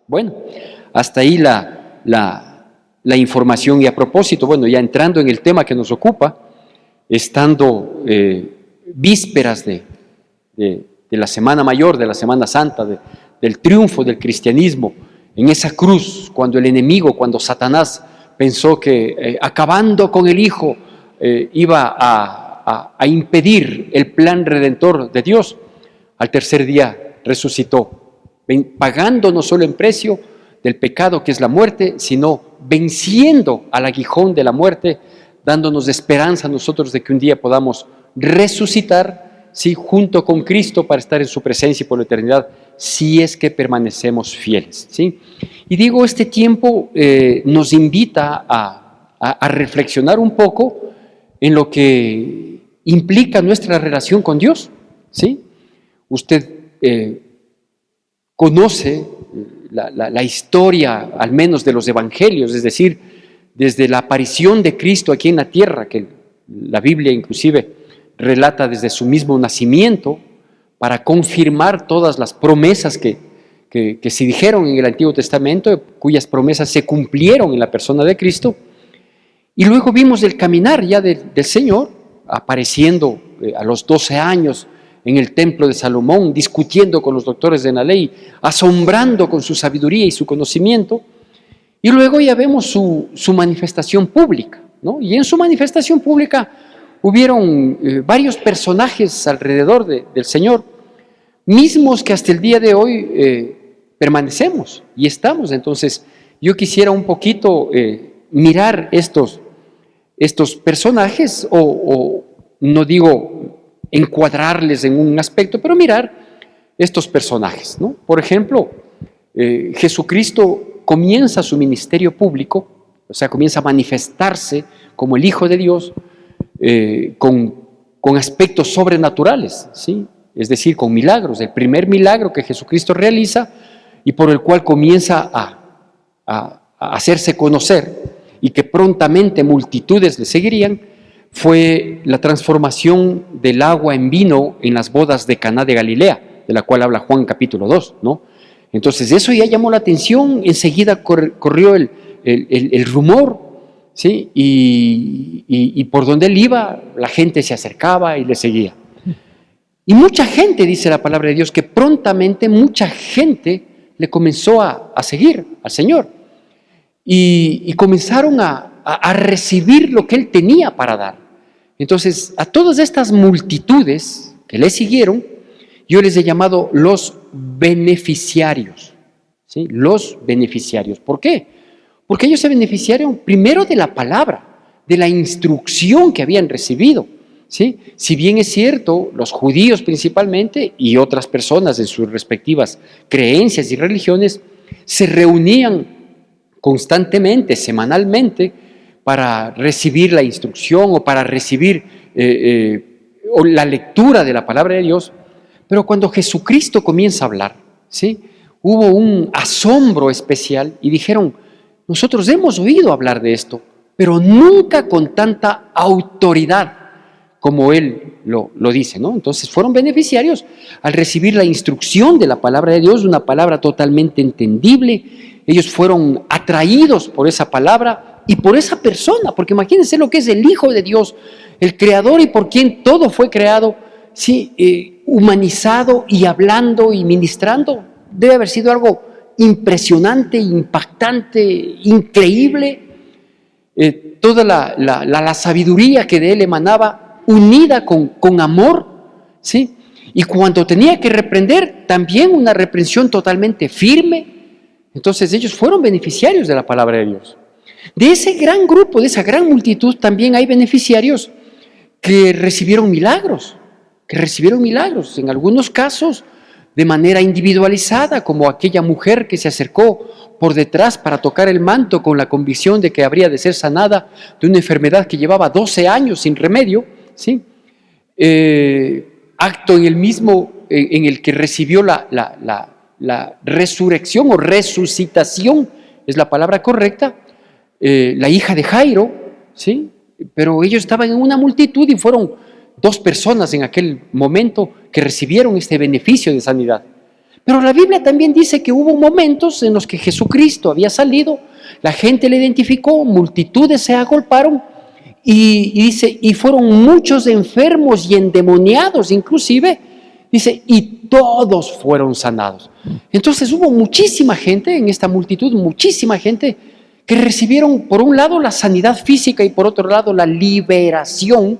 Bueno, hasta ahí la información. Y a propósito, bueno, ya entrando en el tema que nos ocupa, estando vísperas de la Semana Mayor, de la Semana Santa, del triunfo del cristianismo en esa cruz, cuando el enemigo, cuando Satanás pensó que acabando con el Hijo iba a impedir el plan redentor de Dios, al tercer día resucitó, pagando no solo en precio del pecado que es la muerte, sino venciendo al aguijón de la muerte, dándonos esperanza a nosotros de que un día podamos resucitar, ¿sí?, junto con Cristo para estar en su presencia y por la eternidad, si es que permanecemos fieles, ¿sí? Y digo, este tiempo nos invita a reflexionar un poco en lo que implica nuestra relación con Dios, ¿sí? Usted conoce la historia, al menos de los evangelios, es decir, desde la aparición de Cristo aquí en la tierra, que la Biblia inclusive relata desde su mismo nacimiento, para confirmar todas las promesas que se dijeron en el Antiguo Testamento, cuyas promesas se cumplieron en la persona de Cristo. Y luego vimos el caminar ya del Señor, apareciendo a los 12 años en el templo de Salomón, discutiendo con los doctores de la ley, asombrando con su sabiduría y su conocimiento. Y luego ya vemos su manifestación pública, ¿no? Y en su manifestación pública hubieron varios personajes alrededor del Señor, mismos que hasta el día de hoy permanecemos y estamos. Entonces, yo quisiera un poquito mirar estos personajes, o no digo encuadrarles en un aspecto, pero mirar estos personajes, ¿no? Por ejemplo, Jesucristo comienza su ministerio público, o sea, comienza a manifestarse como el Hijo de Dios, con aspectos sobrenaturales, ¿sí? Es decir, con milagros. El primer milagro que Jesucristo realiza y por el cual comienza a hacerse conocer y que prontamente multitudes le seguirían, fue la transformación del agua en vino en las bodas de Caná de Galilea, de la cual habla Juan capítulo 2, ¿no? Entonces eso ya llamó la atención, enseguida corrió el rumor, ¿sí? Y por donde él iba, la gente se acercaba y le seguía. Y mucha gente, dice la palabra de Dios, que prontamente mucha gente le comenzó a seguir al Señor. Y comenzaron a recibir lo que él tenía para dar. Entonces, a todas estas multitudes que le siguieron, yo les he llamado los beneficiarios, ¿sí? Los beneficiarios. ¿Por qué? Porque ellos se beneficiaron primero de la palabra, de la instrucción que habían recibido, ¿sí? Si bien es cierto, los judíos principalmente y otras personas en sus respectivas creencias y religiones se reunían constantemente, semanalmente, para recibir la instrucción o para recibir o la lectura de la palabra de Dios. Pero cuando Jesucristo comienza a hablar, ¿sí?, hubo un asombro especial y dijeron: nosotros hemos oído hablar de esto, pero nunca con tanta autoridad como él lo dice, ¿no? Entonces fueron beneficiarios al recibir la instrucción de la palabra de Dios, una palabra totalmente entendible. Ellos fueron atraídos por esa palabra y por esa persona, porque imagínense lo que es el Hijo de Dios, el Creador y por quien todo fue creado, sí, humanizado y hablando y ministrando. Debe haber sido algo impresionante, impactante, increíble. Toda la sabiduría que de él emanaba, unida con amor, ¿sí? Y cuando tenía que reprender, también una reprensión totalmente firme. Entonces ellos fueron beneficiarios de la palabra de Dios. De ese gran grupo, de esa gran multitud, también hay beneficiarios que recibieron milagros, en algunos casos de manera individualizada, como aquella mujer que se acercó por detrás para tocar el manto con la convicción de que habría de ser sanada de una enfermedad que llevaba 12 años sin remedio, ¿sí? Acto en el mismo en el que recibió la resurrección o resucitación, es la palabra correcta, la hija de Jairo, ¿sí? Pero ellos estaban en una multitud y fueron 2 personas en aquel momento que recibieron este beneficio de sanidad. Pero la Biblia también dice que hubo momentos en los que Jesucristo había salido, la gente le identificó, multitudes se agolparon y dice, y fueron muchos enfermos y endemoniados inclusive, dice, y todos fueron sanados. Entonces hubo muchísima gente en esta multitud, muchísima gente que recibieron por un lado la sanidad física y por otro lado la liberación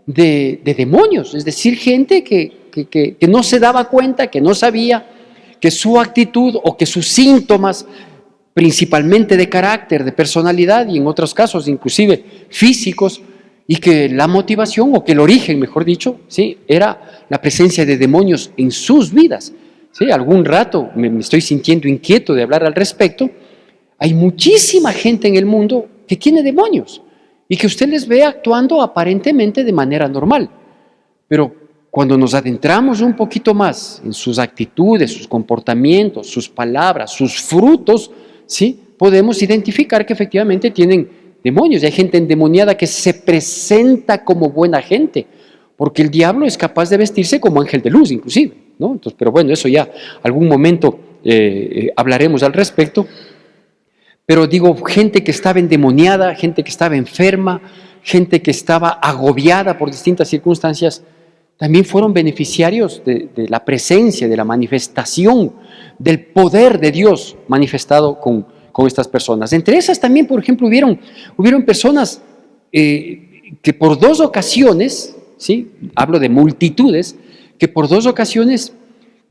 de demonios, es decir, gente que no se daba cuenta, que no sabía, que su actitud o que sus síntomas, principalmente de carácter, de personalidad y en otros casos inclusive físicos, y que la motivación o que el origen, mejor dicho, ¿sí?, era la presencia de demonios en sus vidas. ¿Sí? Algún rato me estoy sintiendo inquieto de hablar al respecto. Hay muchísima gente en el mundo que tiene demonios y que usted les ve actuando aparentemente de manera normal, pero cuando nos adentramos un poquito más en sus actitudes, sus comportamientos, sus palabras, sus frutos, ¿sí?, podemos identificar que efectivamente tienen demonios. Y hay gente endemoniada que se presenta como buena gente, porque el diablo es capaz de vestirse como ángel de luz, inclusive, ¿no? Entonces, pero bueno, eso ya algún momento hablaremos al respecto. Pero digo, gente que estaba endemoniada, gente que estaba enferma, gente que estaba agobiada por distintas circunstancias, también fueron beneficiarios de la presencia, de la manifestación, del poder de Dios manifestado con estas personas. Entre esas también, por ejemplo, hubieron personas que por 2 ocasiones, ¿sí?, hablo de multitudes, que por 2 ocasiones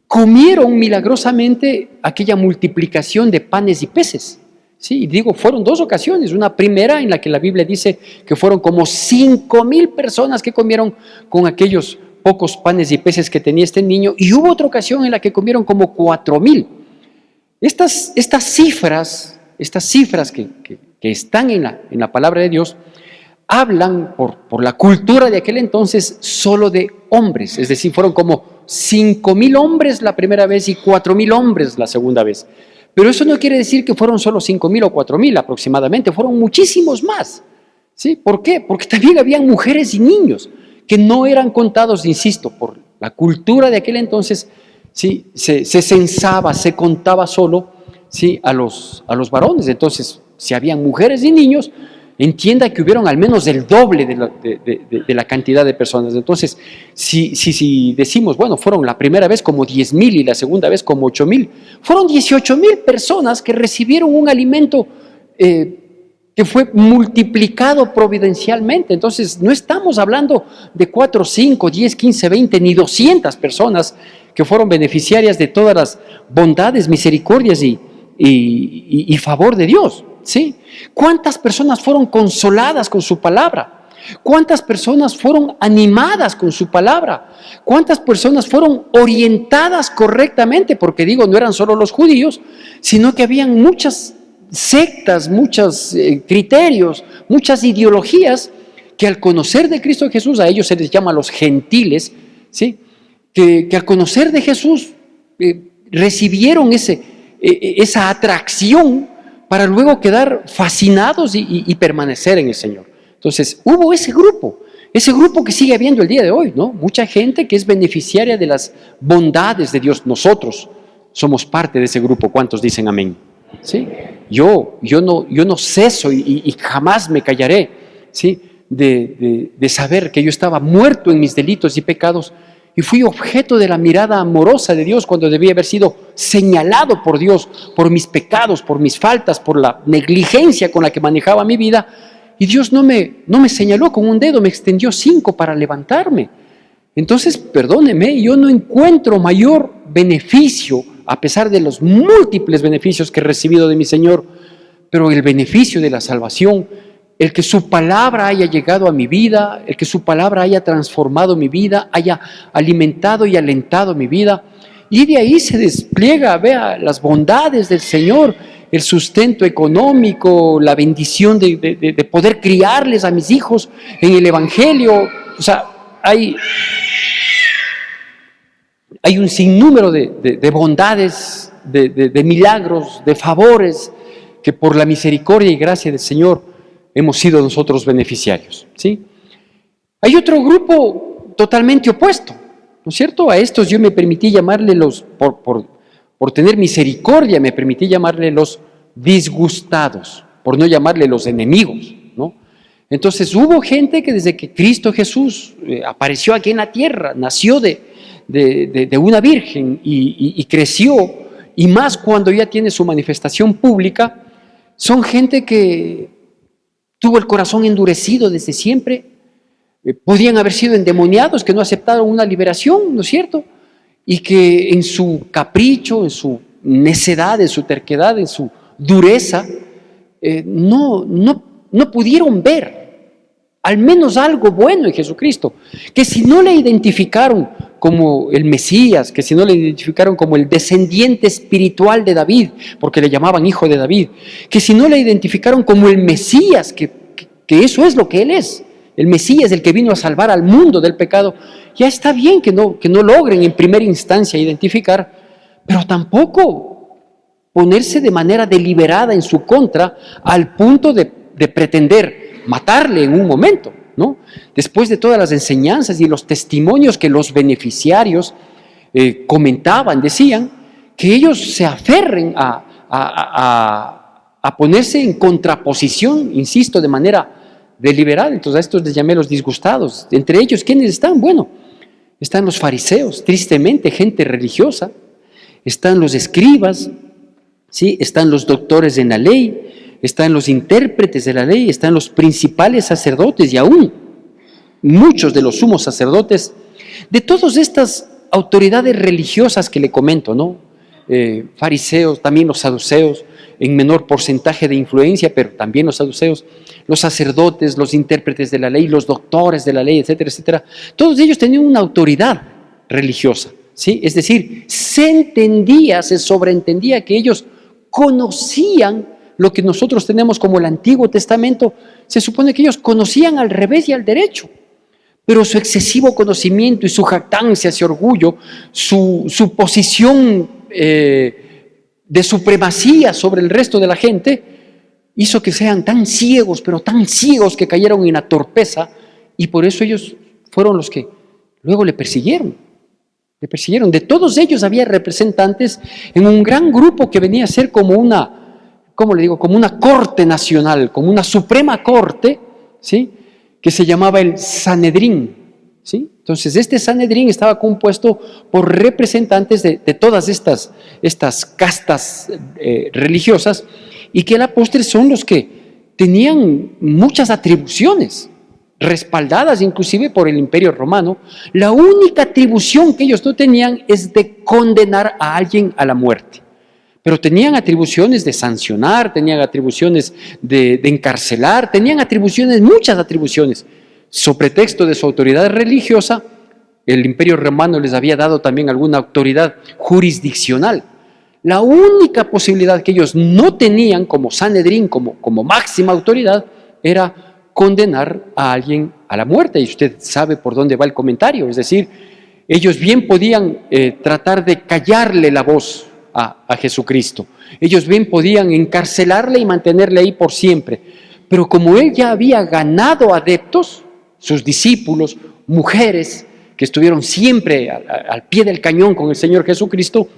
comieron milagrosamente aquella multiplicación de panes y peces. Sí, y digo, fueron 2 ocasiones. Una primera en la que la Biblia dice que fueron como 5,000 personas que comieron con aquellos pocos panes y peces que tenía este niño, y hubo otra ocasión en la que comieron como 4,000. Estas cifras que están en la palabra de Dios hablan por la cultura de aquel entonces solo de hombres, es decir, fueron como 5,000 hombres la primera vez y 4,000 hombres la segunda vez. Pero eso no quiere decir que fueron solo 5,000 o 4,000 aproximadamente, fueron muchísimos más. ¿Sí? ¿Por qué? Porque también habían mujeres y niños que no eran contados, insisto, por la cultura de aquel entonces. ¿Sí? Se censaba, se contaba solo, ¿sí?, a los varones. Entonces, si habían mujeres y niños, entienda que hubieron al menos el doble de la cantidad de personas. Entonces, si decimos, bueno, fueron la primera vez como 10,000 y la segunda vez como 8,000, fueron 18,000 personas que recibieron un alimento que fue multiplicado providencialmente. Entonces, no estamos hablando de 4, 5, 10, 15, 20, ni 200 personas que fueron beneficiarias de todas las bondades, misericordias y favor de Dios. ¿Sí? ¿Cuántas personas fueron consoladas con su palabra? ¿Cuántas personas fueron animadas con su palabra? ¿Cuántas personas fueron orientadas correctamente? Porque digo, no eran solo los judíos, sino que habían muchas sectas, muchos criterios, muchas ideologías que al conocer de Cristo Jesús, a ellos se les llama los gentiles, ¿sí?, que al conocer de Jesús recibieron esa atracción para luego quedar fascinados y permanecer en el Señor. Entonces, hubo ese grupo que sigue habiendo el día de hoy, ¿no? Mucha gente que es beneficiaria de las bondades de Dios. Nosotros somos parte de ese grupo. ¿Cuántos dicen amén? ¿Sí? Yo no ceso y jamás me callaré, ¿sí?, de saber que yo estaba muerto en mis delitos y pecados y fui objeto de la mirada amorosa de Dios cuando debía haber sido señalado por Dios por mis pecados, por mis faltas, por la negligencia con la que manejaba mi vida. Y Dios no me señaló con un dedo, me extendió 5 para levantarme. Entonces, perdóneme, yo no encuentro mayor beneficio, a pesar de los múltiples beneficios que he recibido de mi Señor, pero el beneficio de la salvación, el que su palabra haya llegado a mi vida, el que su palabra haya transformado mi vida, haya alimentado y alentado mi vida, y de ahí se despliega, vea, las bondades del Señor, el sustento económico, la bendición de poder criarles a mis hijos en el Evangelio. O sea, hay un sinnúmero de bondades, de milagros, de favores, que por la misericordia y gracia del Señor hemos sido nosotros beneficiarios, ¿sí? Hay otro grupo totalmente opuesto, ¿no es cierto? A estos yo me permití llamarle por tener misericordia, me permití llamarle los disgustados, por no llamarle los enemigos, ¿no? Entonces hubo gente que desde que Cristo Jesús apareció aquí en la tierra, nació de una virgen y creció, y más cuando ya tiene su manifestación pública, son gente que tuvo el corazón endurecido desde siempre, podían haber sido endemoniados, que no aceptaron una liberación, ¿no es cierto? Y que en su capricho, en su necedad, en su terquedad, en su dureza, no pudieron ver al menos algo bueno en Jesucristo, que si no le identificaron como el Mesías, que si no le identificaron como el descendiente espiritual de David, porque le llamaban hijo de David, que si no le identificaron como el Mesías, que eso es lo que él es, el Mesías, el que vino a salvar al mundo del pecado, ya está bien que no logren en primera instancia identificar, pero tampoco ponerse de manera deliberada en su contra al punto de pretender matarle en un momento, ¿no? Después de todas las enseñanzas y los testimonios que los beneficiarios comentaban, decían que ellos se aferren a ponerse en contraposición, insisto, de manera deliberada. Entonces a estos les llamé los disgustados. Entre ellos, ¿quiénes están? Bueno, están los fariseos, tristemente, gente religiosa, están los escribas, ¿sí? Están los doctores en la ley, están los intérpretes de la ley, están los principales sacerdotes y aún muchos de los sumos sacerdotes, de todas estas autoridades religiosas que le comento, ¿no? Fariseos, también los saduceos, en menor porcentaje de influencia, pero también los saduceos, los sacerdotes, los intérpretes de la ley, los doctores de la ley, etcétera, etcétera. Todos ellos tenían una autoridad religiosa, ¿sí? Es decir, se entendía, se sobreentendía que ellos conocían lo que nosotros tenemos como el Antiguo Testamento. Se supone que ellos conocían al revés y al derecho, pero su excesivo conocimiento y su jactancia, ese orgullo, su posición de supremacía sobre el resto de la gente, hizo que sean tan ciegos, pero tan ciegos que cayeron en la torpeza, y por eso ellos fueron los que luego le persiguieron. De todos ellos había representantes en un gran grupo que venía a ser como una, ¿cómo le digo?, como una corte nacional, como una suprema corte, ¿sí?, que se llamaba el Sanedrín, ¿sí? Entonces este Sanedrín estaba compuesto por representantes de todas estas castas religiosas, y que a la postre son los que tenían muchas atribuciones, respaldadas inclusive por el Imperio Romano. La única atribución que ellos no tenían es de condenar a alguien a la muerte. Pero tenían atribuciones de sancionar, tenían atribuciones de encarcelar, tenían atribuciones, muchas atribuciones. Sobre pretexto de su autoridad religiosa, el Imperio Romano les había dado también alguna autoridad jurisdiccional. La única posibilidad que ellos no tenían como Sanedrín, como máxima autoridad, era condenar a alguien a la muerte. Y usted sabe por dónde va el comentario. Es decir, ellos bien podían tratar de callarle la voz a Jesucristo. Ellos bien podían encarcelarle y mantenerle ahí por siempre. Pero como él ya había ganado adeptos, sus discípulos, mujeres, que estuvieron siempre al pie del cañón con el Señor Jesucristo,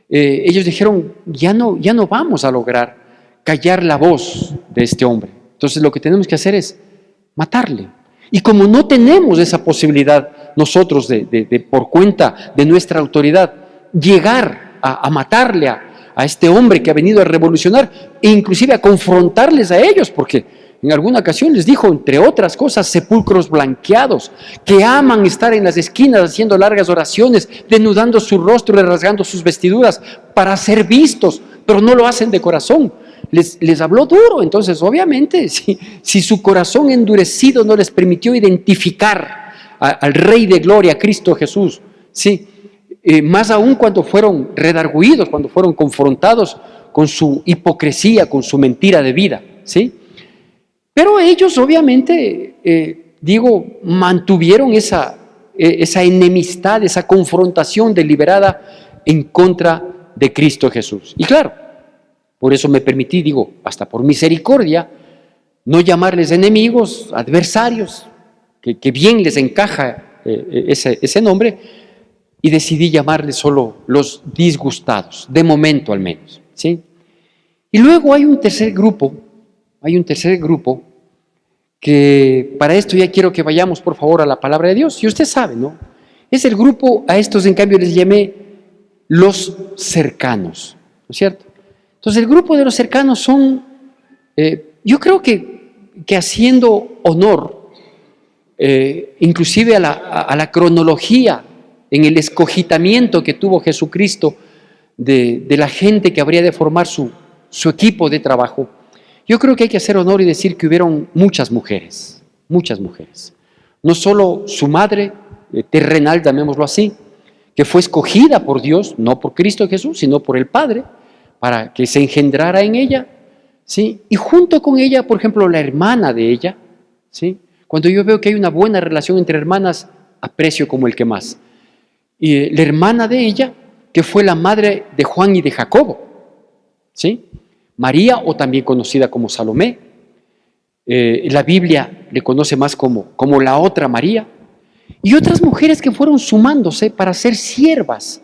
ellos dijeron, ya no vamos a lograr callar la voz de este hombre. Entonces lo que tenemos que hacer es matarle. Y como no tenemos esa posibilidad nosotros de por cuenta de nuestra autoridad, llegar a matarle a este hombre que ha venido a revolucionar, e inclusive a confrontarles a ellos, porque en alguna ocasión les dijo, entre otras cosas, sepulcros blanqueados, que aman estar en las esquinas haciendo largas oraciones, desnudando su rostro y rasgando sus vestiduras para ser vistos, pero no lo hacen de corazón. Les habló duro. Entonces obviamente si su corazón endurecido no les permitió identificar al Rey de Gloria, Cristo Jesús, ¿sí? Más aún cuando fueron redargüidos, cuando fueron confrontados con su hipocresía, con su mentira de vida, ¿sí? Pero ellos obviamente, mantuvieron esa enemistad, esa confrontación deliberada en contra de Cristo Jesús. Y claro, por eso me permití, hasta por misericordia, no llamarles enemigos, adversarios, que bien les encaja ese nombre, y decidí llamarles solo los disgustados, de momento al menos, ¿sí? Y luego hay un tercer grupo que para esto ya quiero que vayamos por favor a la palabra de Dios, y usted sabe, ¿no? Es el grupo, a estos en cambio les llamé los cercanos, ¿no es cierto? Entonces el grupo de los cercanos son, yo creo que haciendo honor, inclusive a la cronología, en el escogitamiento que tuvo Jesucristo de la gente que habría de formar su equipo de trabajo, yo creo que hay que hacer honor y decir que hubieron muchas mujeres, no solo su madre terrenal, llamémoslo así, que fue escogida por Dios, no por Cristo Jesús, sino por el Padre, para que se engendrara en ella, ¿sí? Y junto con ella, por ejemplo, la hermana de ella, ¿sí? Cuando yo veo que hay una buena relación entre hermanas, aprecio como el que más. Y la hermana de ella, que fue la madre de Juan y de Jacobo, ¿sí? María, o también conocida como Salomé, la Biblia le conoce más como la otra María, y otras mujeres que fueron sumándose para ser siervas,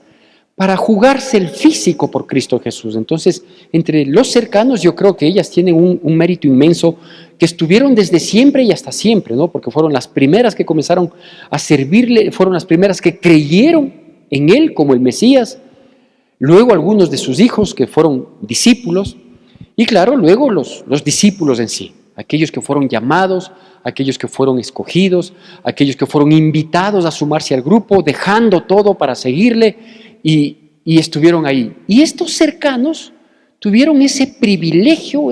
para jugarse el físico por Cristo Jesús. Entonces, entre los cercanos, yo creo que ellas tienen un mérito inmenso, que estuvieron desde siempre y hasta siempre, ¿no? Porque fueron las primeras que comenzaron a servirle, fueron las primeras que creyeron en Él como el Mesías, luego algunos de sus hijos que fueron discípulos, y claro, luego los discípulos en sí, aquellos que fueron llamados, aquellos que fueron escogidos, aquellos que fueron invitados a sumarse al grupo, dejando todo para seguirle, y estuvieron ahí. Y estos cercanos tuvieron ese privilegio,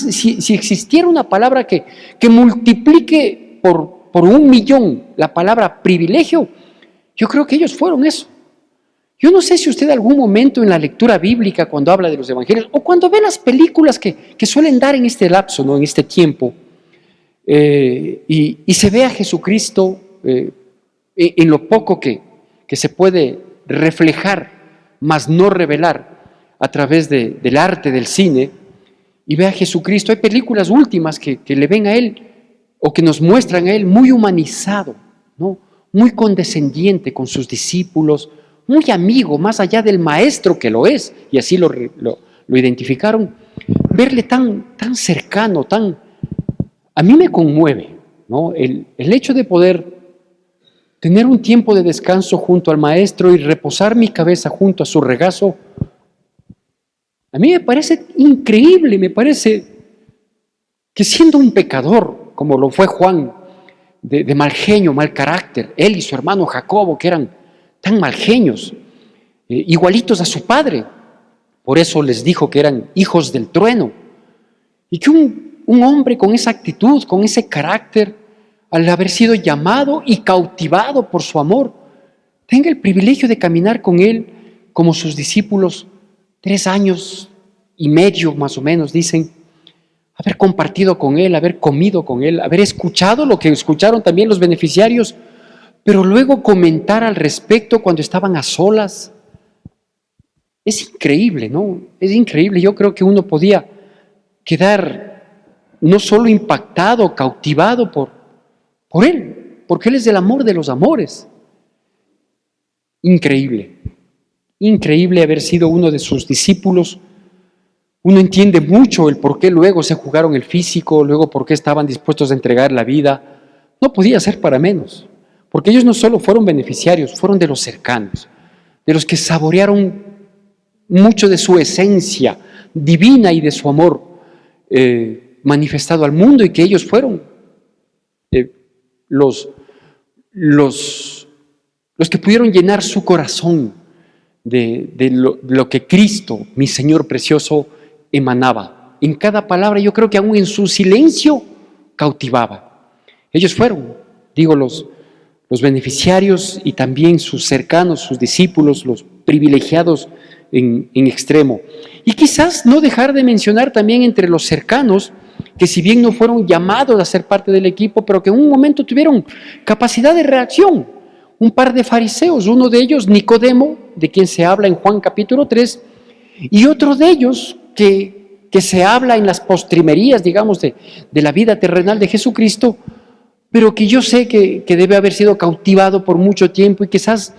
si existiera una palabra que multiplique por 1.000.000 la palabra privilegio, yo creo que ellos fueron eso. Yo no sé si usted algún momento en la lectura bíblica, cuando habla de los evangelios, o cuando ve las películas que suelen dar en este lapso, ¿no? En este tiempo, y se ve a Jesucristo en lo poco que se puede reflejar, mas no revelar, a través del arte del cine, y ve a Jesucristo. Hay películas últimas que le ven a Él, o que nos muestran a Él muy humanizado, ¿no? Muy condescendiente con sus discípulos, muy amigo, más allá del maestro que lo es, y así lo identificaron. Verle tan cercano, a mí me conmueve, ¿no? El hecho de poder tener un tiempo de descanso junto al maestro y reposar mi cabeza junto a su regazo, a mí me parece increíble, me parece que siendo un pecador, como lo fue Juan, de mal genio, mal carácter, él y su hermano Jacobo, que eran tan mal genios, igualitos a su padre, por eso les dijo que eran hijos del trueno, y que un hombre con esa actitud, con ese carácter, al haber sido llamado y cautivado por su amor, tenga el privilegio de caminar con él como sus discípulos 3 años y medio más o menos, dicen, haber compartido con él, haber comido con él, haber escuchado lo que escucharon también los beneficiarios, pero luego comentar al respecto cuando estaban a solas. Es increíble, ¿no? Es increíble. Yo creo que uno podía quedar no solo impactado, cautivado por él, porque él es el amor de los amores. Increíble. Increíble haber sido uno de sus discípulos. Uno entiende mucho el por qué luego se jugaron el físico, luego por qué estaban dispuestos a entregar la vida. No podía ser para menos. Porque ellos no solo fueron beneficiarios, fueron de los cercanos, de los que saborearon mucho de su esencia divina y de su amor manifestado al mundo, y que ellos fueron los que pudieron llenar su corazón de lo que Cristo, mi Señor precioso, emanaba. En cada palabra, yo creo que aún en su silencio cautivaba. Ellos fueron, digo, los beneficiarios, y también sus cercanos, sus discípulos, los privilegiados en extremo. Y quizás no dejar de mencionar también entre los cercanos, que si bien no fueron llamados a ser parte del equipo, pero que en un momento tuvieron capacidad de reacción. Un par de fariseos, uno de ellos Nicodemo, de quien se habla en Juan capítulo 3, y otro de ellos que se habla en las postrimerías, digamos, de la vida terrenal de Jesucristo, pero que yo sé que debe haber sido cautivado por mucho tiempo y quizás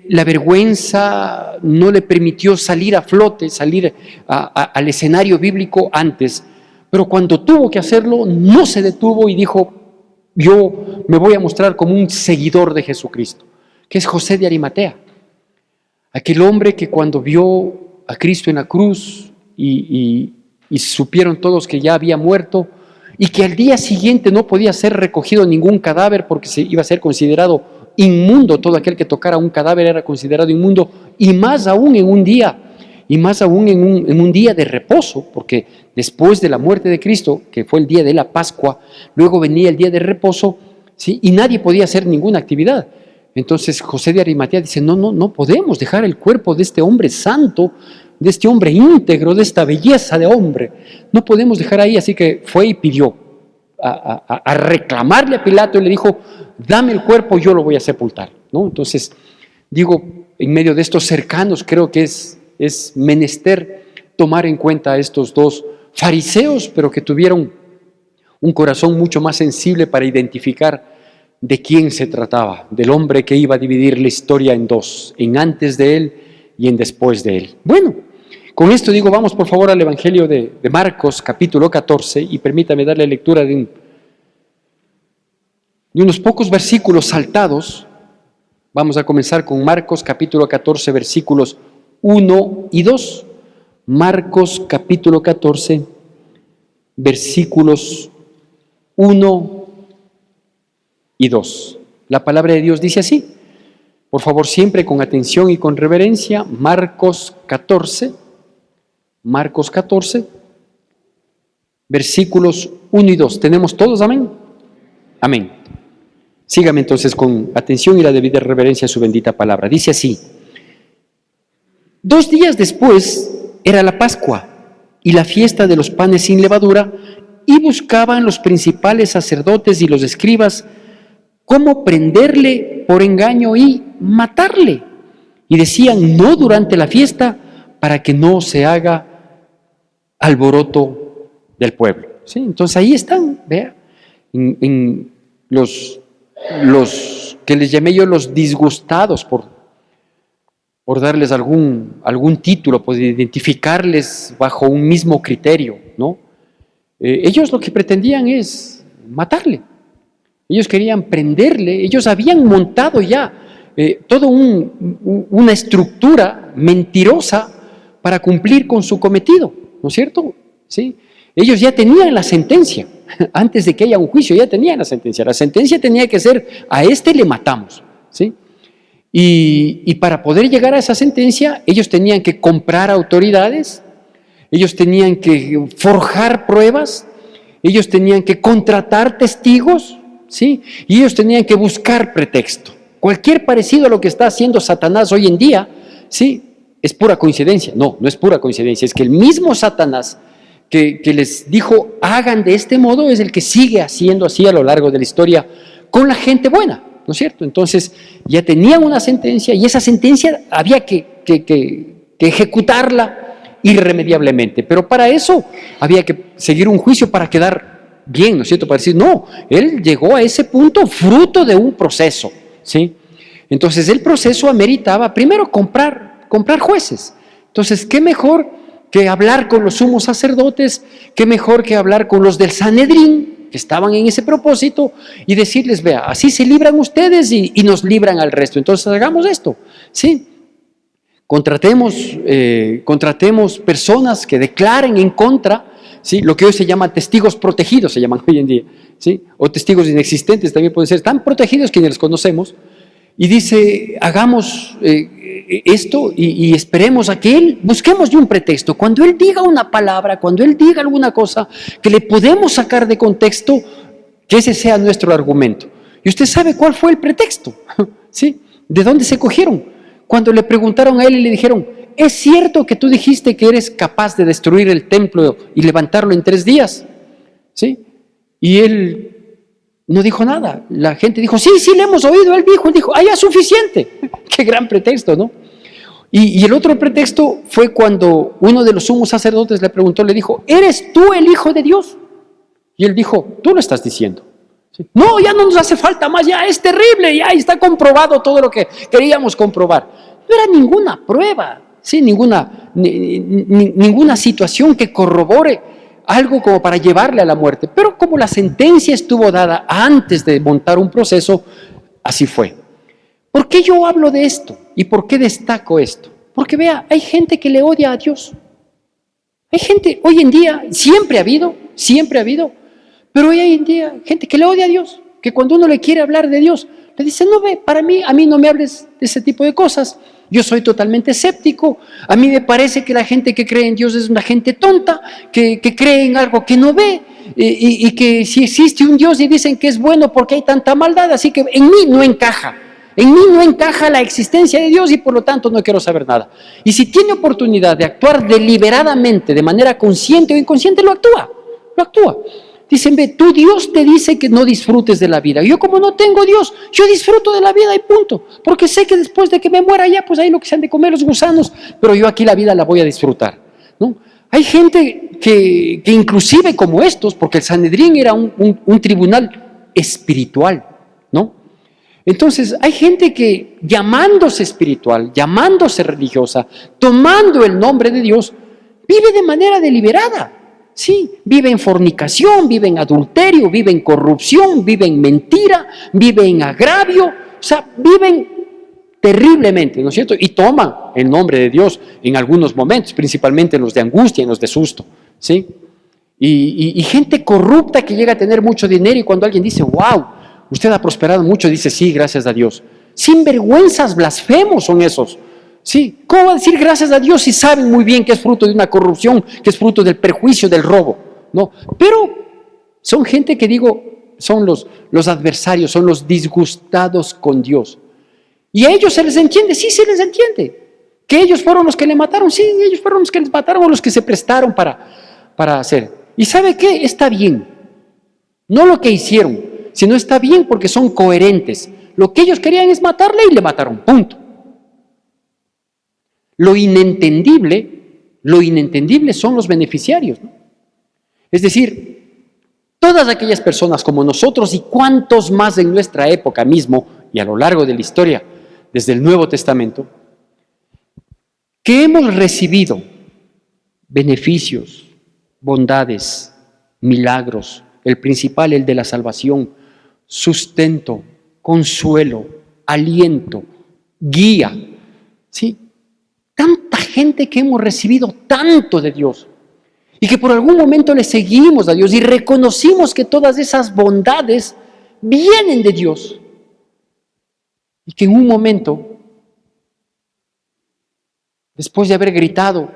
la vergüenza no le permitió salir a flote, salir al escenario bíblico antes, pero cuando tuvo que hacerlo no se detuvo y dijo: yo me voy a mostrar como un seguidor de Jesucristo, que es José de Arimatea, aquel hombre que cuando vio a Cristo en la cruz y supieron todos que ya había muerto y que al día siguiente no podía ser recogido ningún cadáver porque se iba a ser considerado inmundo, todo aquel que tocara un cadáver era considerado inmundo, y más aún en un día de reposo, porque después de la muerte de Cristo, que fue el día de la Pascua, luego venía el día de reposo, ¿sí? Y nadie podía hacer ninguna actividad. Entonces José de Arimatea dice: no podemos dejar el cuerpo de este hombre santo, de este hombre íntegro, de esta belleza de hombre, no podemos dejar ahí. Así que fue y pidió a reclamarle a Pilato y le dijo: dame el cuerpo, yo lo voy a sepultar, ¿no? Entonces, digo, en medio de estos cercanos, creo que es menester tomar en cuenta a estos dos fariseos, pero que tuvieron un corazón mucho más sensible para identificar de quién se trataba, del hombre que iba a dividir la historia en dos, en antes de él y en después de él. Bueno, con esto digo, vamos por favor al Evangelio de Marcos, capítulo 14, y permítame darle lectura de unos pocos versículos saltados. Vamos a comenzar con Marcos, capítulo 14, versículos 1 y 2. Marcos, capítulo 14, versículos 1 y 2. La palabra de Dios dice así. Por favor, siempre con atención y con reverencia. Marcos 14, versículos 1 y 2. ¿Tenemos todos? Amén. Amén. Sígame entonces con atención y la debida reverencia a su bendita palabra. Dice así: 2 días después era la Pascua y la fiesta de los panes sin levadura, y buscaban los principales sacerdotes y los escribas cómo prenderle por engaño y matarle. Y decían: no durante la fiesta, para que no se haga alboroto del pueblo. ¿Sí? Entonces ahí están, vea, en los que les llamé yo los disgustados por darles algún título, por identificarles bajo un mismo criterio, ¿no? Ellos lo que pretendían es matarle. Ellos querían prenderle. Ellos habían montado ya toda una estructura mentirosa para cumplir con su cometido, ¿no es cierto? ¿Sí? Ellos ya tenían la sentencia. Antes de que haya un juicio, ya tenían la sentencia. La sentencia tenía que ser: a este le matamos, ¿sí? Y para poder llegar a esa sentencia, ellos tenían que comprar autoridades, ellos tenían que forjar pruebas, ellos tenían que contratar testigos, ¿sí? Y ellos tenían que buscar pretexto. Cualquier parecido a lo que está haciendo Satanás hoy en día, ¿sí?, es pura coincidencia. No es pura coincidencia. Es que el mismo Satanás que les dijo: hagan de este modo, es el que sigue haciendo así a lo largo de la historia con la gente buena, ¿no es cierto? Entonces ya tenían una sentencia y esa sentencia había que ejecutarla irremediablemente, pero para eso había que seguir un juicio para quedar bien, ¿no es cierto? Para decir: no, él llegó a ese punto fruto de un proceso, ¿sí? Entonces el proceso ameritaba primero comprar jueces. Entonces, ¿qué mejor que hablar con los sumos sacerdotes? ¿Qué mejor que hablar con los del Sanedrín, que estaban en ese propósito, y decirles: vea, así se libran ustedes y nos libran al resto? Entonces hagamos esto, ¿sí? Contratemos personas que declaren en contra, ¿sí?, lo que hoy se llama testigos protegidos, se llaman hoy en día, ¿sí?, o testigos inexistentes también pueden ser, tan protegidos que ni los conocemos. Y dice: hagamos esto y esperemos a que él, busquemos de un pretexto. Cuando él diga una palabra, cuando él diga alguna cosa que le podemos sacar de contexto, que ese sea nuestro argumento. Y usted sabe cuál fue el pretexto, ¿sí? ¿De dónde se cogieron? Cuando le preguntaron a él y le dijeron: ¿es cierto que tú dijiste que eres capaz de destruir el templo y levantarlo en 3 días? ¿Sí? Y él no dijo nada. La gente dijo: sí, le hemos oído. Él dijo: ya suficiente. Qué gran pretexto, ¿no? Y el otro pretexto fue cuando uno de los sumos sacerdotes le preguntó, le dijo: ¿eres tú el Hijo de Dios? Y él dijo: tú lo estás diciendo. ¿Sí? No, ya no nos hace falta más, ya es terrible, ya está comprobado todo lo que queríamos comprobar. No era ninguna prueba, ¿sí? Ninguna situación que corrobore algo como para llevarle a la muerte. Pero como la sentencia estuvo dada antes de montar un proceso, así fue. ¿Por qué yo hablo de esto? ¿Y por qué destaco esto? Porque vea, hay gente que le odia a Dios. Hay gente, hoy en día, siempre ha habido, pero hoy en día, gente que le odia a Dios, que cuando uno le quiere hablar de Dios, le dice, no ve, a mí no me hables de ese tipo de cosas, yo soy totalmente escéptico, a mí me parece que la gente que cree en Dios es una gente tonta, que cree en algo que no ve, y que si existe un Dios y dicen que es bueno porque hay tanta maldad, así que en mí no encaja. En mí no encaja la existencia de Dios y por lo tanto no quiero saber nada. Y si tiene oportunidad de actuar deliberadamente, de manera consciente o inconsciente, lo actúa. Dicen, ve, tu Dios te dice que no disfrutes de la vida. Yo como no tengo Dios, yo disfruto de la vida y punto. Porque sé que después de que me muera ya, pues ahí lo que se han de comer los gusanos, pero yo aquí la vida la voy a disfrutar, ¿no? Hay gente que inclusive como estos, porque el Sanedrín era un tribunal espiritual, ¿no? Entonces, hay gente que llamándose espiritual, llamándose religiosa, tomando el nombre de Dios, vive de manera deliberada. Sí, vive en fornicación, vive en adulterio, vive en corrupción, vive en mentira, vive en agravio, o sea, viven terriblemente, ¿no es cierto? Y toman el nombre de Dios en algunos momentos, principalmente en los de angustia, en los de susto, ¿sí? Y gente corrupta que llega a tener mucho dinero y cuando alguien dice, wow, usted ha prosperado mucho, dice, sí, gracias a Dios. Sinvergüenzas, blasfemos son esos. Sí, ¿cómo va a decir gracias a Dios si saben muy bien que es fruto de una corrupción, que es fruto del perjuicio, del robo? No, pero son gente que digo, son los adversarios, son los disgustados con Dios. ¿Y a ellos se les entiende? Sí, se les entiende. ¿Que ellos fueron los que le mataron? Sí, ellos fueron los que les mataron o los que se prestaron para hacer. ¿Y sabe qué? Está bien. No lo que hicieron, sino está bien porque son coherentes. Lo que ellos querían es matarle y le mataron, punto. Lo inentendible son los beneficiarios, ¿no? Es decir, todas aquellas personas como nosotros y cuantos más en nuestra época mismo y a lo largo de la historia, desde el Nuevo Testamento, que hemos recibido beneficios, bondades, milagros, el principal, el de la salvación, sustento, consuelo, aliento, guía, ¿sí? Tanta gente que hemos recibido tanto de Dios y que por algún momento le seguimos a Dios y reconocimos que todas esas bondades vienen de Dios y que en un momento, después de haber gritado,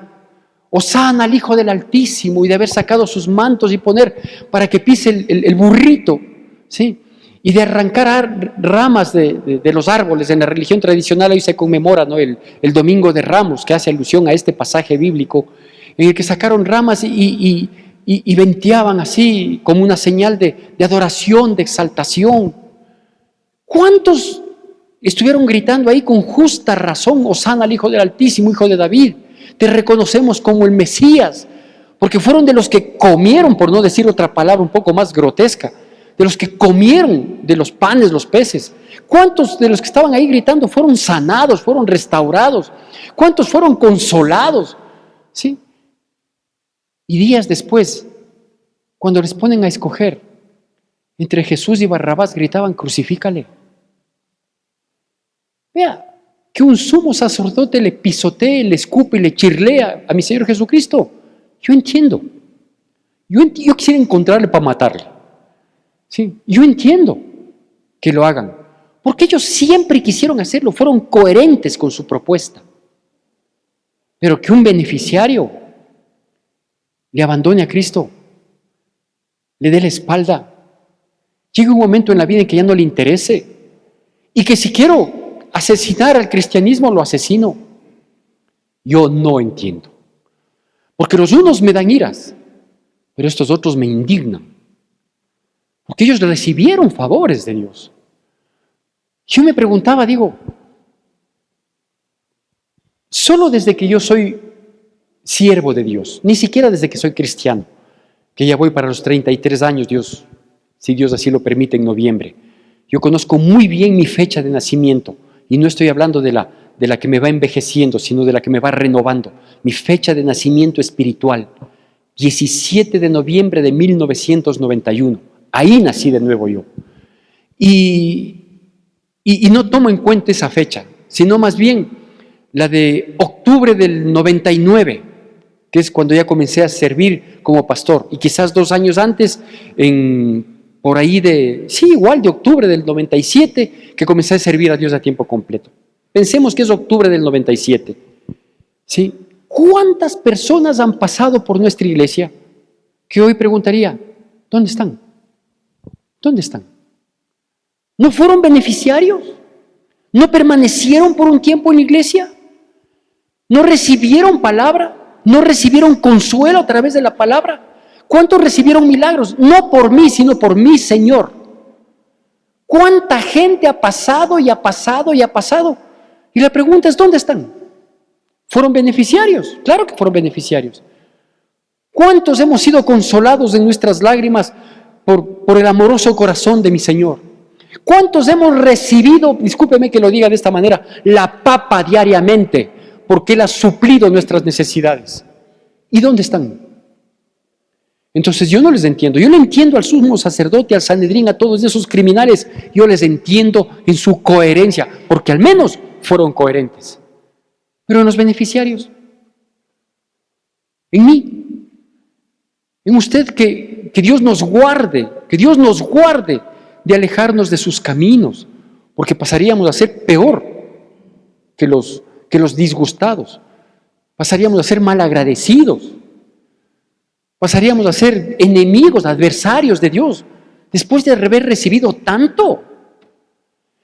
Hosana al Hijo del Altísimo, y de haber sacado sus mantos y poner para que pise el burrito, ¿sí? Y de arrancar ramas de los árboles. En la religión tradicional hoy se conmemora, ¿no?, el Domingo de Ramos, que hace alusión a este pasaje bíblico, en el que sacaron ramas y venteaban así como una señal de adoración, de exaltación. ¿Cuántos estuvieron gritando ahí con justa razón, Hosana al Hijo del Altísimo, Hijo de David? Te reconocemos como el Mesías, porque fueron de los que comieron, por no decir otra palabra un poco más grotesca, de los que comieron de los panes, los peces. ¿Cuántos de los que estaban ahí gritando fueron sanados, fueron restaurados? ¿Cuántos fueron consolados? ¿Sí? Y días después, cuando les ponen a escoger entre Jesús y Barrabás, gritaban, crucifícale. Vea, que un sumo sacerdote le pisotee, le escupe y le chirlea a mi Señor Jesucristo. Yo entiendo. Yo quisiera encontrarle para matarle. Sí, yo entiendo que lo hagan, porque ellos siempre quisieron hacerlo, fueron coherentes con su propuesta. Pero que un beneficiario le abandone a Cristo, le dé la espalda, llegue un momento en la vida en que ya no le interese, y que si quiero asesinar al cristianismo, lo asesino. Yo no entiendo. Porque los unos me dan iras, pero estos otros me indignan. Porque ellos recibieron favores de Dios. Yo me preguntaba, digo, solo desde que yo soy siervo de Dios, ni siquiera desde que soy cristiano, que ya voy para los 33 años, Dios si Dios así lo permite, en noviembre. Yo conozco muy bien mi fecha de nacimiento y no estoy hablando de la que me va envejeciendo, sino de la que me va renovando. Mi fecha de nacimiento espiritual, 17 de noviembre de 1991. Ahí nací de nuevo yo. Y no tomo en cuenta esa fecha, sino más bien la de octubre del 99, que es cuando ya comencé a servir como pastor. Y quizás 2 años antes, por ahí igual de octubre del 97, que comencé a servir a Dios a tiempo completo. Pensemos que es octubre del 97. ¿Sí? ¿Cuántas personas han pasado por nuestra iglesia que hoy preguntaría, ¿dónde están? ¿Dónde están? ¿No fueron beneficiarios? ¿No permanecieron por un tiempo en la iglesia? ¿No recibieron palabra? ¿No recibieron consuelo a través de la palabra? ¿Cuántos recibieron milagros? No por mí, sino por mi Señor. ¿Cuánta gente ha pasado y ha pasado y ha pasado? Y la pregunta es, ¿dónde están? ¿Fueron beneficiarios? Claro que fueron beneficiarios. ¿Cuántos hemos sido consolados en nuestras lágrimas por el amoroso corazón de mi Señor? ¿Cuántos hemos recibido, discúlpeme que lo diga de esta manera, la papa diariamente, porque Él ha suplido nuestras necesidades? ¿Y dónde están? Entonces yo no les entiendo. Yo le entiendo al sumo sacerdote, al Sanedrín, a todos esos criminales. Yo les entiendo en su coherencia, porque al menos fueron coherentes. Pero en los beneficiarios, en mí, en usted, que Dios nos guarde, de alejarnos de sus caminos, porque pasaríamos a ser peor que los disgustados, pasaríamos a ser malagradecidos, pasaríamos a ser enemigos, adversarios de Dios, después de haber recibido tanto.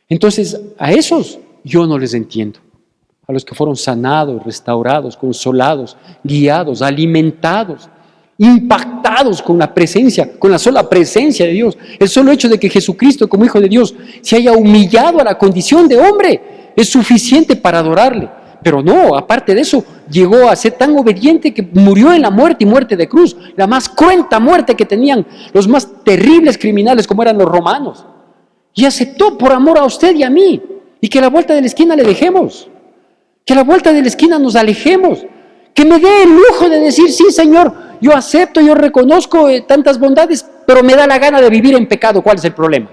Entonces, a esos yo no les entiendo. A los que fueron sanados, restaurados, consolados, guiados, alimentados, impactados con la presencia, con la sola presencia de Dios. El solo hecho de que Jesucristo, como Hijo de Dios, se haya humillado a la condición de hombre es suficiente para adorarle. Pero no, aparte de eso, llegó a ser tan obediente que murió en la muerte y muerte de cruz, la más cruenta muerte que tenían los más terribles criminales como eran los romanos. Y aceptó por amor a usted y a mí, y que a la vuelta de la esquina le dejemos, que a la vuelta de la esquina nos alejemos, que me dé el lujo de decir, sí Señor, yo acepto, yo reconozco tantas bondades, pero me da la gana de vivir en pecado. ¿Cuál es el problema?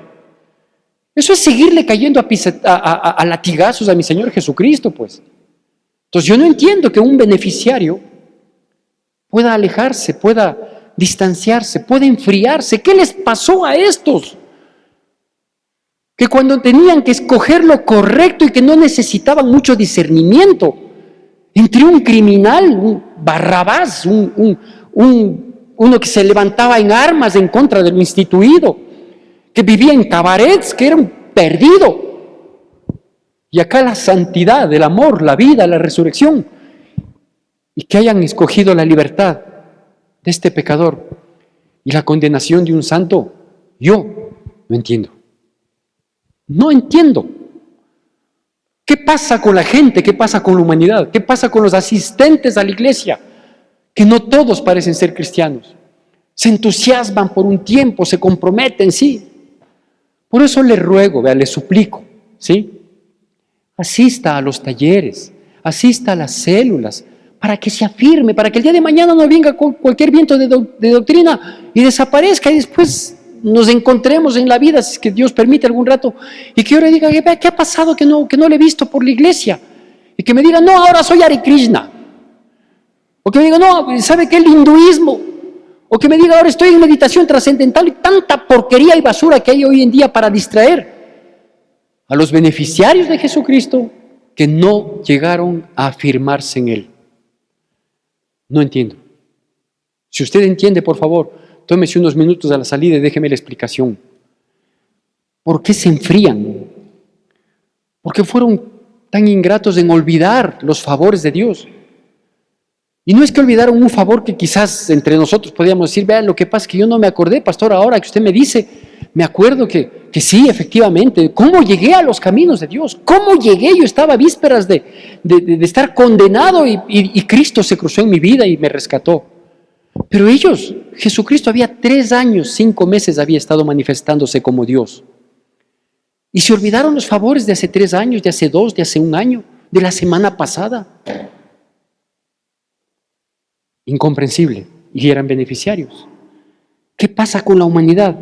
Eso es seguirle cayendo a latigazos a mi Señor Jesucristo, pues. Entonces yo no entiendo que un beneficiario pueda alejarse, pueda distanciarse, pueda enfriarse. ¿Qué les pasó a estos? Que cuando tenían que escoger lo correcto y que no necesitaban mucho discernimiento entre un criminal, un Barrabás, uno que se levantaba en armas en contra de lo instituido, que vivía en cabarets, que era un perdido. Y acá la santidad, el amor, la vida, la resurrección. Y que hayan escogido la libertad de este pecador y la condenación de un santo, yo no entiendo. No entiendo. ¿Qué pasa con la gente? ¿Qué pasa con la humanidad? ¿Qué pasa con los asistentes a la iglesia? Que no todos parecen ser cristianos. Se entusiasman por un tiempo, se comprometen, sí. Por eso le ruego, le suplico, ¿sí? Asista a los talleres, asista a las células, para que se afirme, para que el día de mañana no venga cualquier viento de doctrina y desaparezca y después nos encontremos en la vida, si es que Dios permite algún rato, y que yo le diga, ¿qué ha pasado que no le he visto por la iglesia? Y que me diga, no, ahora soy Hare Krishna. O que me diga, no, ¿sabe qué? El hinduismo. O que me diga, ahora estoy en meditación trascendental, y tanta porquería y basura que hay hoy en día para distraer a los beneficiarios de Jesucristo que no llegaron a afirmarse en Él. No entiendo. Si usted entiende, por favor, tómese unos minutos a la salida y déjeme la explicación. ¿Por qué se enfrían? ¿Por qué fueron tan ingratos en olvidar los favores de Dios? Y no es que olvidaron un favor que quizás entre nosotros podíamos decir, vean, lo que pasa es que yo no me acordé, pastor, ahora que usted me dice, me acuerdo que sí, efectivamente, ¿cómo llegué a los caminos de Dios? ¿Cómo llegué? Yo estaba a vísperas de estar condenado y Cristo se cruzó en mi vida y me rescató. Pero ellos, Jesucristo había 3 años, 5 meses había estado manifestándose como Dios. Y se olvidaron los favores de hace 3 años, de hace 2, de hace 1 año, de la semana pasada. Incomprensible. Y eran beneficiarios. ¿Qué pasa con la humanidad?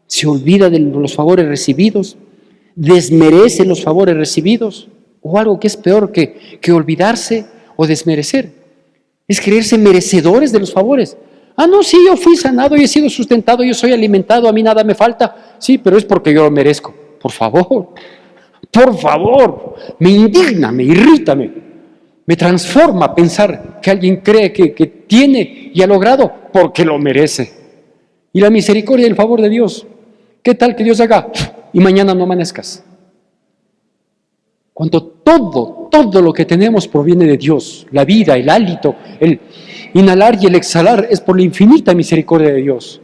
Se olvida de los favores recibidos, desmerece los favores recibidos, o algo que es peor que olvidarse o desmerecer. Es creerse merecedores de los favores. Ah, no, sí, yo fui sanado, yo he sido sustentado, yo soy alimentado, a mí nada me falta. Sí, pero es porque yo lo merezco. Por favor, me indigna, me irrita, me transforma pensar que alguien cree que tiene y ha logrado porque lo merece. Y la misericordia y el favor de Dios, ¿qué tal que Dios haga y mañana no amanezcas? Cuando todo lo que tenemos proviene de Dios, la vida, el hálito, el inhalar y el exhalar es por la infinita misericordia de Dios.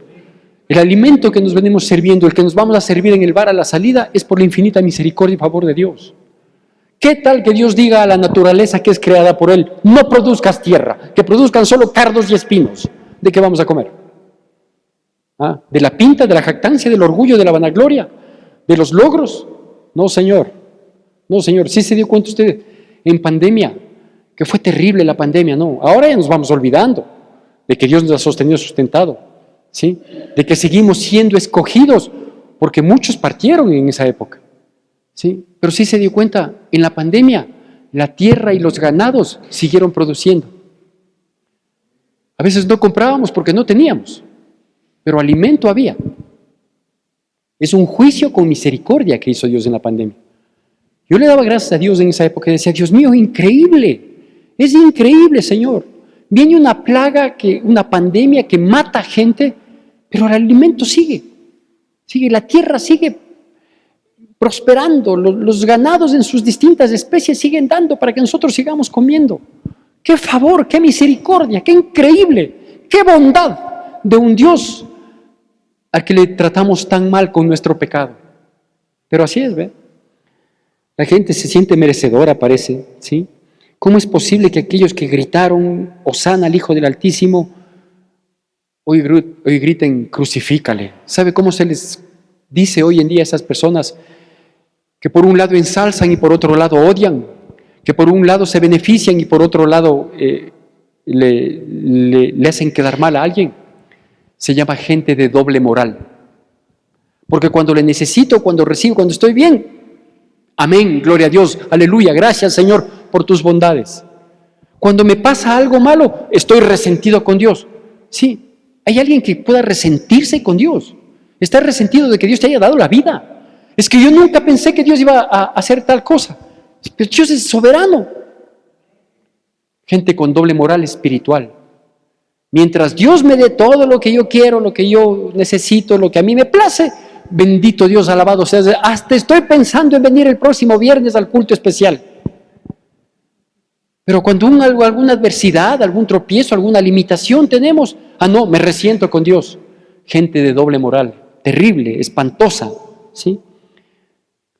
El alimento que nos venimos sirviendo, el que nos vamos a servir en el bar a la salida, es por la infinita misericordia y favor de Dios. ¿Qué tal que Dios diga a la naturaleza que es creada por Él, no produzcas tierra, que produzcan solo cardos y espinos? ¿De qué vamos a comer? ¿Ah? ¿De la pinta, de la jactancia, del orgullo, de la vanagloria, de los logros? No, Señor. No, Señor. ¿Sí se dio cuenta usted en pandemia que fue terrible la pandemia? No. Ahora ya nos vamos olvidando de que Dios nos ha sostenido, sustentado, ¿sí? De que seguimos siendo escogidos, porque muchos partieron en esa época, ¿sí? Pero sí se dio cuenta, en la pandemia, la tierra y los ganados siguieron produciendo. A veces no comprábamos porque no teníamos, pero alimento había. Es un juicio con misericordia que hizo Dios en la pandemia. Yo le daba gracias a Dios en esa época y decía, Dios mío, es increíble, Señor. Viene una plaga, una pandemia que mata gente, pero el alimento sigue, la tierra sigue prosperando, los ganados en sus distintas especies siguen dando para que nosotros sigamos comiendo. ¡Qué favor, qué misericordia, qué increíble, qué bondad de un Dios al que le tratamos tan mal con nuestro pecado! Pero así es, ¿ve? La gente se siente merecedora, parece, ¿sí? ¿Cómo es posible que aquellos que gritaron, Hosana al Hijo del Altísimo, hoy griten, crucifícale? ¿Sabe cómo se les dice hoy en día a esas personas que por un lado ensalzan y por otro lado odian? Que por un lado se benefician y por otro lado le hacen quedar mal a alguien. Se llama gente de doble moral. Porque cuando le necesito, cuando recibo, cuando estoy bien, amén, gloria a Dios, aleluya, gracias Señor por tus bondades. Cuando me pasa algo malo, estoy resentido con Dios. Sí, hay alguien que pueda resentirse con Dios. Está resentido de que Dios te haya dado la vida. Es que yo nunca pensé que Dios iba a hacer tal cosa. Pero Dios es soberano. Gente con doble moral espiritual. Mientras Dios me dé todo lo que yo quiero, lo que yo necesito, lo que a mí me place, bendito Dios, alabado sea. Hasta estoy pensando en venir el próximo viernes al culto especial. Pero cuando alguna adversidad, algún tropiezo, alguna limitación tenemos, no, me resiento con Dios. Gente de doble moral, terrible, espantosa, ¿sí?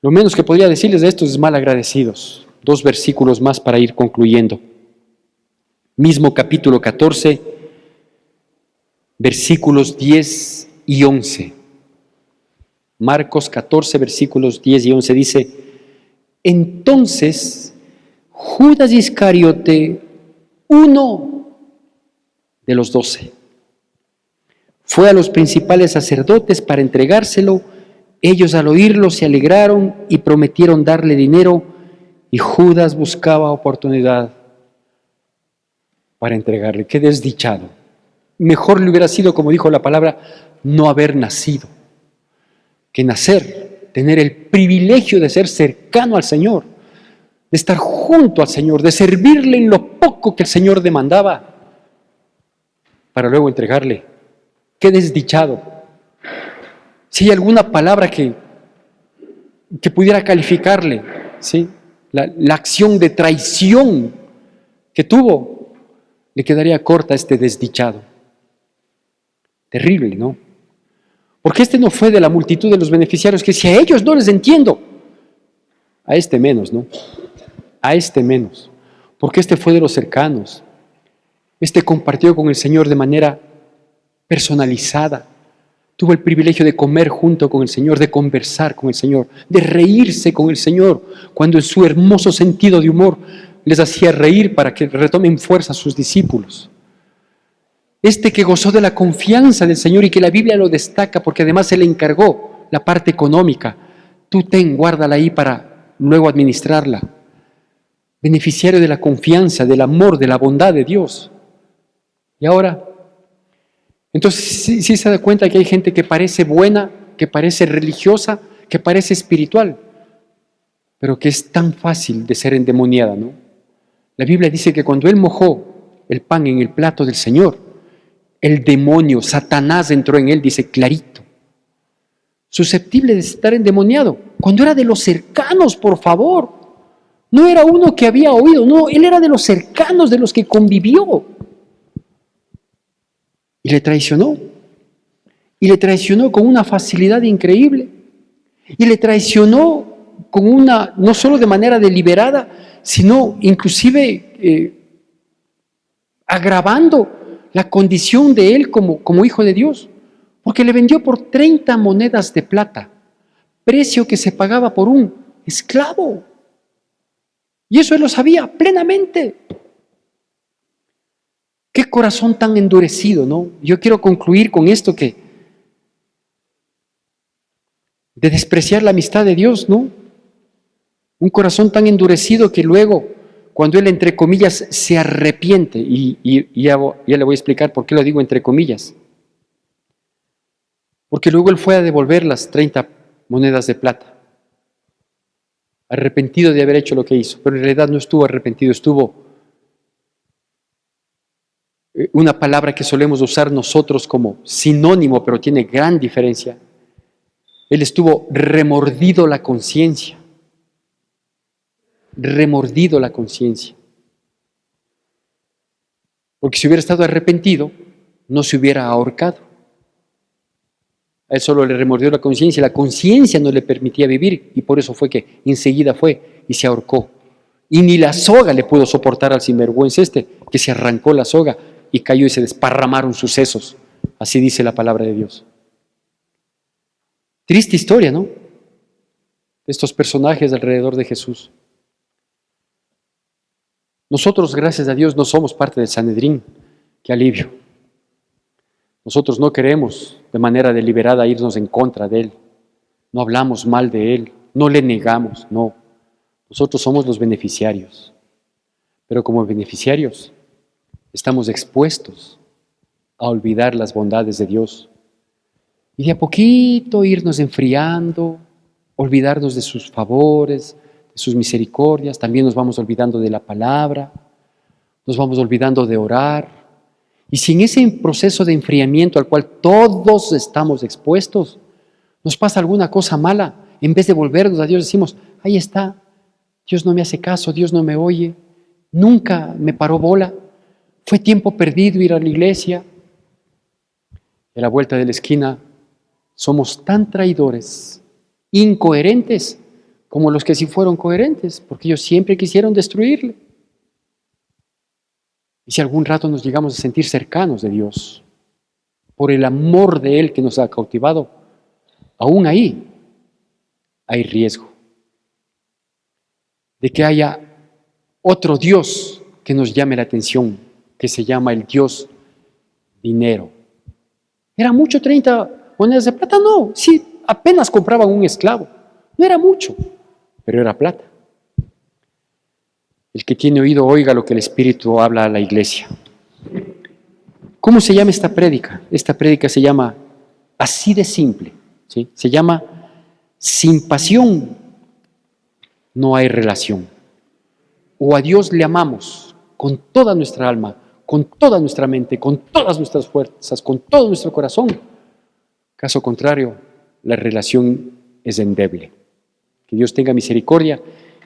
Lo menos que podría decirles de estos es malagradecidos. 2 versículos más para ir concluyendo. Mismo capítulo 14, versículos 10 y 11. Marcos 14, versículos 10 y 11 dice, entonces Judas Iscariote, uno de los 12, fue a los principales sacerdotes para entregárselo. Ellos al oírlo se alegraron y prometieron darle dinero, y Judas buscaba oportunidad para entregarle. ¡Qué desdichado! Mejor le hubiera sido, como dijo la palabra, no haber nacido, que nacer, tener el privilegio de ser cercano al Señor, de estar junto al Señor, de servirle en lo poco que el Señor demandaba, para luego entregarle. ¡Qué desdichado! Si hay alguna palabra que pudiera calificarle, ¿sí? La acción de traición que tuvo, le quedaría corta a este desdichado. Terrible, ¿no? Porque este no fue de la multitud de los beneficiarios, que si a ellos no les entiendo, a este menos, ¿no? A este menos. Porque este fue de los cercanos. Este compartió con el Señor de manera personalizada. Tuvo el privilegio de comer junto con el Señor, de conversar con el Señor, de reírse con el Señor, cuando en su hermoso sentido de humor les hacía reír para que retomen fuerza a sus discípulos. Este que gozó de la confianza del Señor y que la Biblia lo destaca porque además se le encargó la parte económica. Tú guárdala ahí para luego administrarla. Beneficiario de la confianza, del amor, de la bondad de Dios. Y ahora, entonces sí se da cuenta que hay gente que parece buena, que parece religiosa, que parece espiritual, pero que es tan fácil de ser endemoniada, ¿no? La Biblia dice que cuando él mojó el pan en el plato del Señor, el demonio, Satanás entró en él, dice clarito, susceptible de estar endemoniado, cuando era de los cercanos, por favor. No era uno que había oído, no, él era de los cercanos, de los que convivió. Y le traicionó. Y le traicionó con una facilidad increíble. Y le traicionó con una, no solo de manera deliberada, sino inclusive agravando la condición de él como hijo de Dios. Porque le vendió por 30 monedas de plata, precio que se pagaba por un esclavo. Y eso él lo sabía plenamente. Qué corazón tan endurecido, ¿no? Yo quiero concluir con esto de despreciar la amistad de Dios, ¿no? Un corazón tan endurecido que luego, cuando él, entre comillas, se arrepiente, y ya le voy a explicar por qué lo digo entre comillas. Porque luego él fue a devolver las 30 monedas de plata, arrepentido de haber hecho lo que hizo, pero en realidad no estuvo arrepentido, estuvo una palabra que solemos usar nosotros como sinónimo, pero tiene gran diferencia. Él estuvo remordido la conciencia. Remordido la conciencia. Porque si hubiera estado arrepentido, no se hubiera ahorcado. A él solo le remordió la conciencia no le permitía vivir y por eso fue que enseguida fue y se ahorcó. Y ni la soga le pudo soportar al sinvergüenza que se arrancó la soga y cayó y se desparramaron sus sesos. Así dice la palabra de Dios. Triste historia, ¿no? Estos personajes alrededor de Jesús. Nosotros, gracias a Dios, no somos parte del Sanedrín. Qué alivio. Nosotros no queremos de manera deliberada irnos en contra de Él. No hablamos mal de Él, no le negamos, no. Nosotros somos los beneficiarios. Pero como beneficiarios estamos expuestos a olvidar las bondades de Dios. Y de a poquito irnos enfriando, olvidarnos de sus favores, de sus misericordias. También nos vamos olvidando de la palabra, nos vamos olvidando de orar. Y si en ese proceso de enfriamiento al cual todos estamos expuestos, nos pasa alguna cosa mala, en vez de volvernos a Dios decimos, ahí está, Dios no me hace caso, Dios no me oye, nunca me paró bola, fue tiempo perdido ir a la iglesia. Y a la vuelta de la esquina somos tan traidores, incoherentes, como los que sí fueron coherentes, porque ellos siempre quisieron destruirle. Y si algún rato nos llegamos a sentir cercanos de Dios, por el amor de Él que nos ha cautivado, aún ahí hay riesgo de que haya otro Dios que nos llame la atención, que se llama el Dios dinero. ¿Era mucho 30 monedas de plata? No, sí, apenas compraban un esclavo. No era mucho, pero era plata. El que tiene oído, oiga lo que el Espíritu habla a la iglesia. ¿Cómo se llama esta prédica? Esta prédica se llama así de simple, ¿sí? Se llama sin pasión no hay relación. O a Dios le amamos con toda nuestra alma, con toda nuestra mente, con todas nuestras fuerzas, con todo nuestro corazón. Caso contrario, la relación es endeble. Que Dios tenga misericordia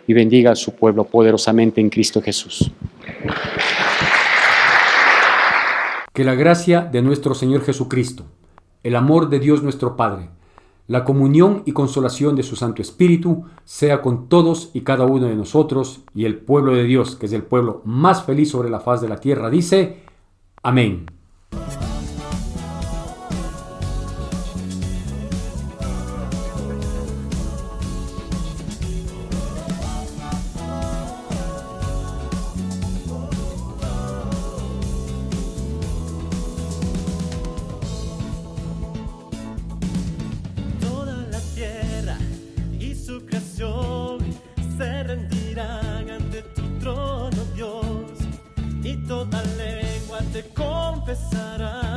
y bendiga a su pueblo poderosamente en Cristo Jesús. Que la gracia de nuestro Señor Jesucristo, el amor de Dios nuestro Padre, la comunión y consolación de su Santo Espíritu sea con todos y cada uno de nosotros, y el pueblo de Dios, que es el pueblo más feliz sobre la faz de la tierra, dice: Amén. Toda la tierra y su creación se rendirán ante tu trono, Dios, y toda lengua te confesará